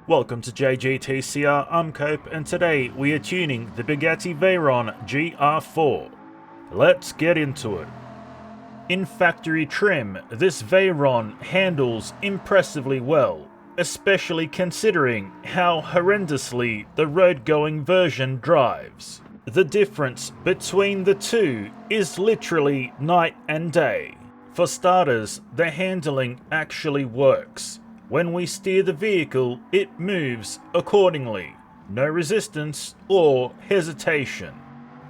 Welcome to JGTCR, I'm Cope, and today we are tuning the Bugatti Veyron Gr.4. Let's get into it. In factory trim, this Veyron handles impressively well, especially considering how horrendously the road-going version drives. The difference between the two is literally night and day. For starters, the handling actually works. When we steer the vehicle, it moves accordingly. No resistance or hesitation.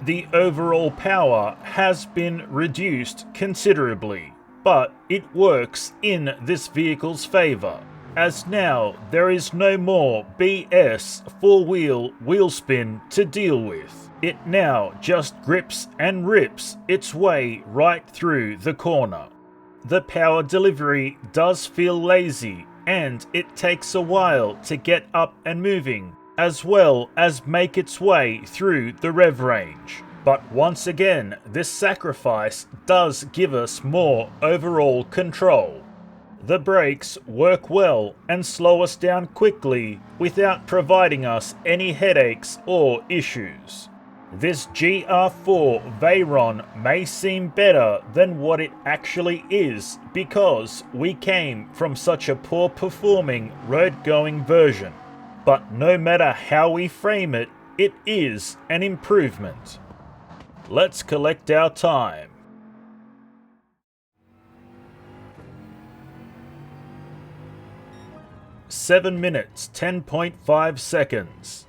The overall power has been reduced considerably, but it works in this vehicle's favor, as now there is no more BS four-wheel wheel spin to deal with. It now just grips and rips its way right through the corner. The power delivery does feel lazy, and it takes a while to get up and moving, as well as make its way through the rev range. But once again, this sacrifice does give us more overall control. The brakes work well and slow us down quickly without providing us any headaches or issues. This Gr.4 Veyron may seem better than what it actually is because we came from such a poor performing road-going version. But no matter how we frame it, it is an improvement. Let's collect our time. Seven minutes, 10.5 seconds.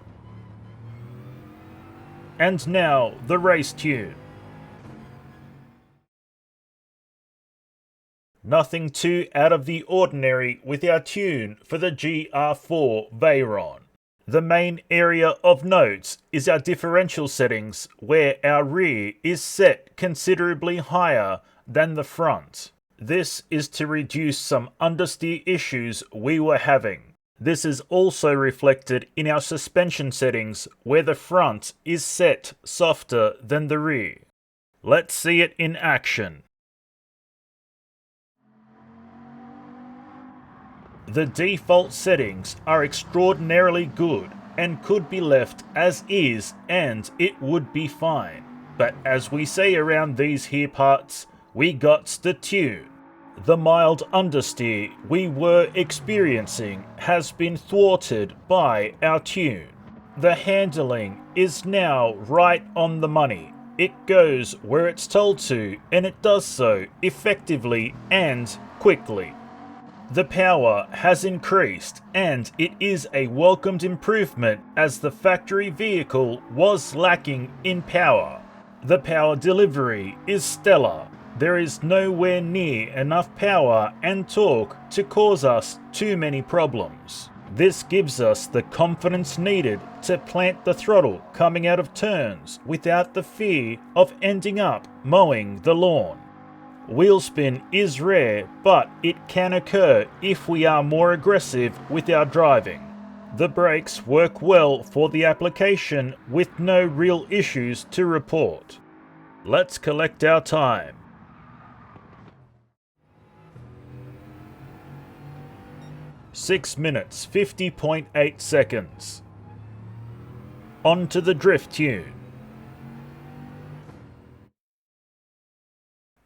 And now, the race tune. Nothing too out of the ordinary with our tune for the Gr.4 Veyron. The main area of note is our differential settings, where our rear is set considerably higher than the front. This is to reduce some understeer issues we were having. This is also reflected in our suspension settings, where the front is set softer than the rear. Let's see it in action. The default settings are extraordinarily good and could be left as is and it would be fine. But as we say around these here parts, we gots to tune. The mild understeer we were experiencing has been thwarted by our tune. The handling is now right on the money. It goes where it's told to, and it does so effectively and quickly. The power has increased, and it is a welcomed improvement as the factory vehicle was lacking in power. The power delivery is stellar. There is nowhere near enough power and torque to cause us too many problems. This gives us the confidence needed to plant the throttle coming out of turns without the fear of ending up mowing the lawn. Wheel spin is rare, but it can occur if we are more aggressive with our driving. The brakes work well for the application with no real issues to report. Let's collect our time. 6 minutes, 50.8 seconds. On to the drift tune.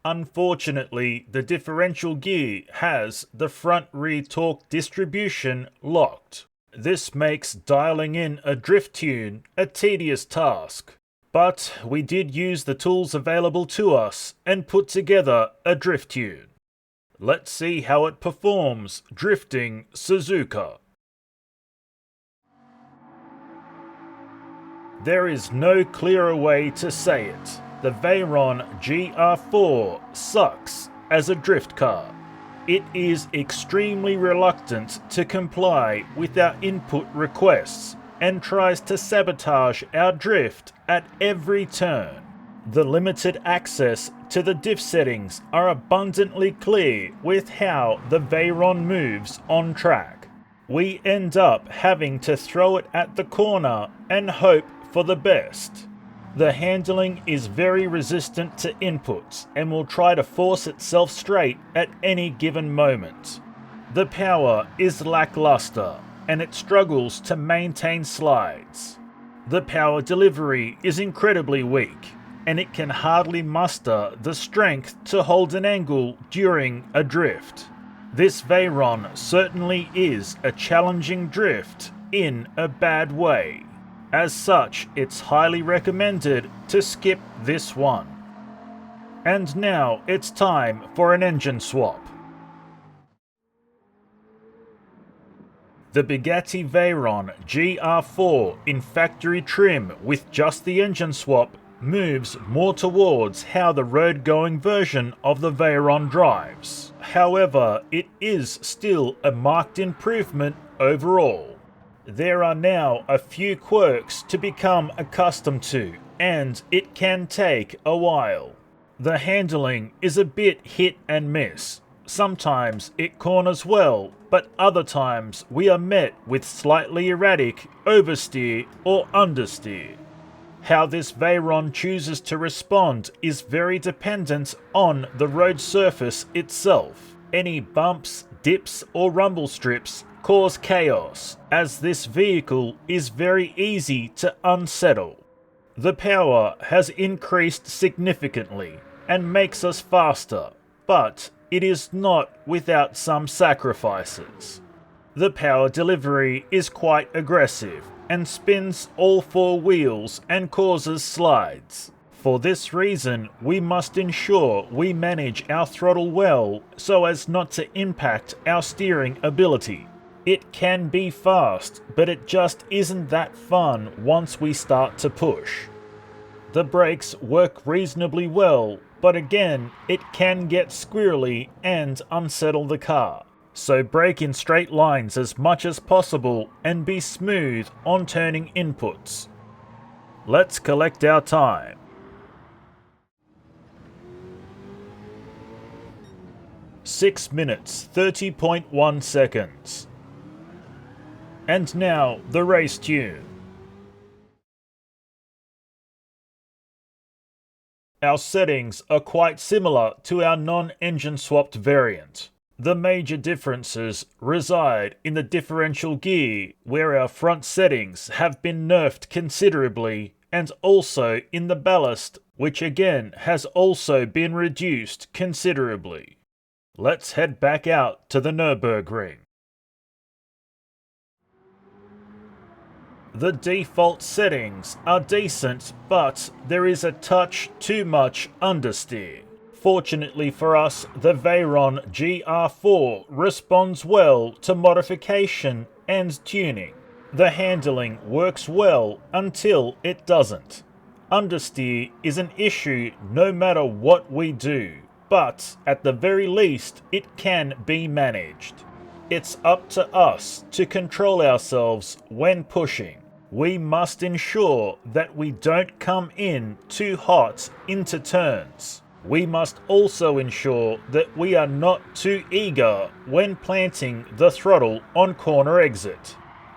Unfortunately, the differential gear has the front-rear torque distribution locked. This makes dialing in a drift tune a tedious task. But we did use the tools available to us and put together a drift tune. Let's see how it performs drifting Suzuka. There is no clearer way to say it. The Veyron Gr.4 sucks as a drift car. It is extremely reluctant to comply with our input requests and tries to sabotage our drift at every turn. The limited access to the diff settings are abundantly clear with how the Veyron moves on track. We end up having to throw it at the corner and hope for the best. The handling is very resistant to inputs and will try to force itself straight at any given moment. The power is lackluster. and it struggles to maintain slides. The power delivery is incredibly weak, and it can hardly muster the strength to hold an angle during a drift. This Veyron certainly is a challenging drift in a bad way. As such, it's highly recommended to skip this one. And now it's time for an engine swap. The Bugatti Veyron Gr.4 in factory trim with just the engine swap moves more towards how the road-going version of the Veyron drives. However, it is still a marked improvement overall. There are now a few quirks to become accustomed to, and it can take a while. The handling is a bit hit and miss. Sometimes it corners well, but other times we are met with slightly erratic oversteer or understeer. How this Veyron chooses to respond is very dependent on the road surface itself. Any bumps, dips or rumble strips cause chaos, as this vehicle is very easy to unsettle. The power has increased significantly and makes us faster, but it is not without some sacrifices. The power delivery is quite aggressive and spins all four wheels and causes slides. For this reason, we must ensure we manage our throttle well so as not to impact our steering ability. It can be fast, but it just isn't that fun once we start to push. The brakes work reasonably well, but again, it can get squirrely and unsettle the car. So brake in straight lines as much as possible and be smooth on turning inputs. Let's collect our time. (6 minutes 30.1 seconds). And now the race tune. Our settings are quite similar to our non-engine swapped variant. The major differences reside in the differential gear, where our front settings have been nerfed considerably, and also in the ballast, which again has also been reduced considerably. Let's head back out to the Nürburgring. The default settings are decent, but there is a touch too much understeer. Fortunately for us, the Veyron Gr.4 responds well to modification and tuning. The handling works well until it doesn't. Understeer is an issue no matter what we do, but at the very least it can be managed. It's up to us to control ourselves when pushing. We must ensure that we don't come in too hot into turns. We must also ensure that we are not too eager when planting the throttle on corner exit.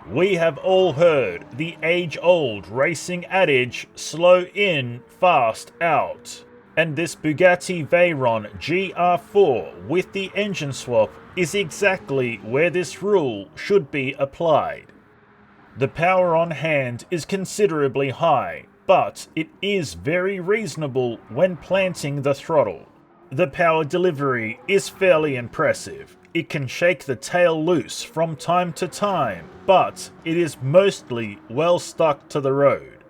We have all heard the age-old racing adage, slow in, fast out. And this Bugatti Veyron Gr.4 with the engine swap is exactly where this rule should be applied. The power on hand is considerably high, but it is very reasonable when planting the throttle. The power delivery is fairly impressive. It can shake the tail loose from time to time, but it is mostly well stuck to the road.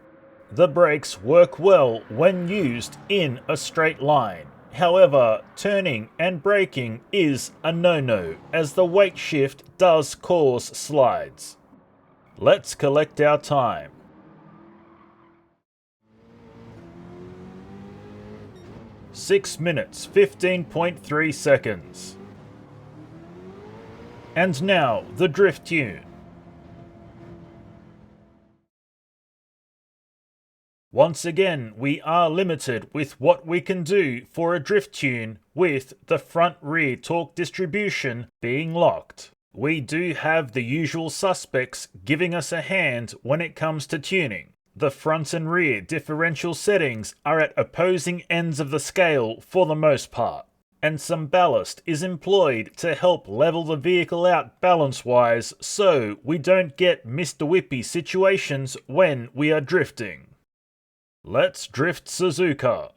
The brakes work well when used in a straight line. However, turning and braking is a no-no, as the weight shift does cause slides. Let's collect our time. (6 minutes 15.3 seconds). And now the drift tune. Once again, we are limited with what we can do for a drift tune with the front-rear torque distribution being locked. We do have the usual suspects giving us a hand when it comes to tuning. The front and rear differential settings are at opposing ends of the scale for the most part. and some ballast is employed to help level the vehicle out balance-wise so we don't get Mr. Whippy situations when we are drifting. Let's drift Suzuka.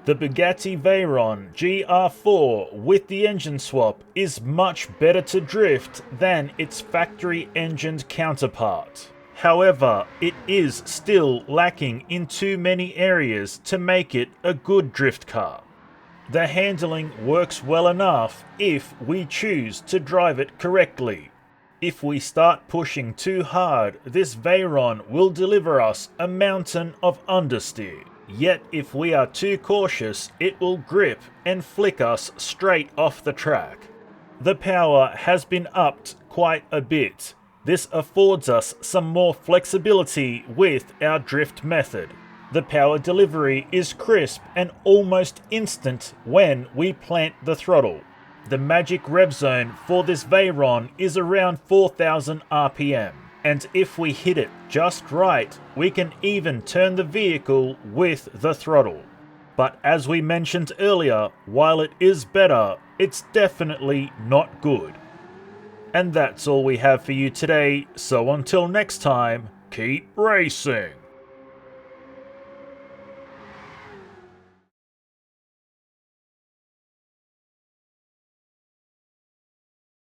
The Bugatti Veyron Gr.4 with the engine swap is much better to drift than its factory-engined counterpart. However, it is still lacking in too many areas to make it a good drift car. The handling works well enough if we choose to drive it correctly. If we start pushing too hard, this Veyron will deliver us a mountain of understeer. Yet if we are too cautious, it will grip and flick us straight off the track. The power has been upped quite a bit. This affords us some more flexibility with our drift method. The power delivery is crisp and almost instant when we plant the throttle. The magic rev zone for this Veyron is around 4000 RPM. And if we hit it just right, we can even turn the vehicle with the throttle. But as we mentioned earlier, while it is better, it's definitely not good. And that's all we have for you today, so until next time, keep racing!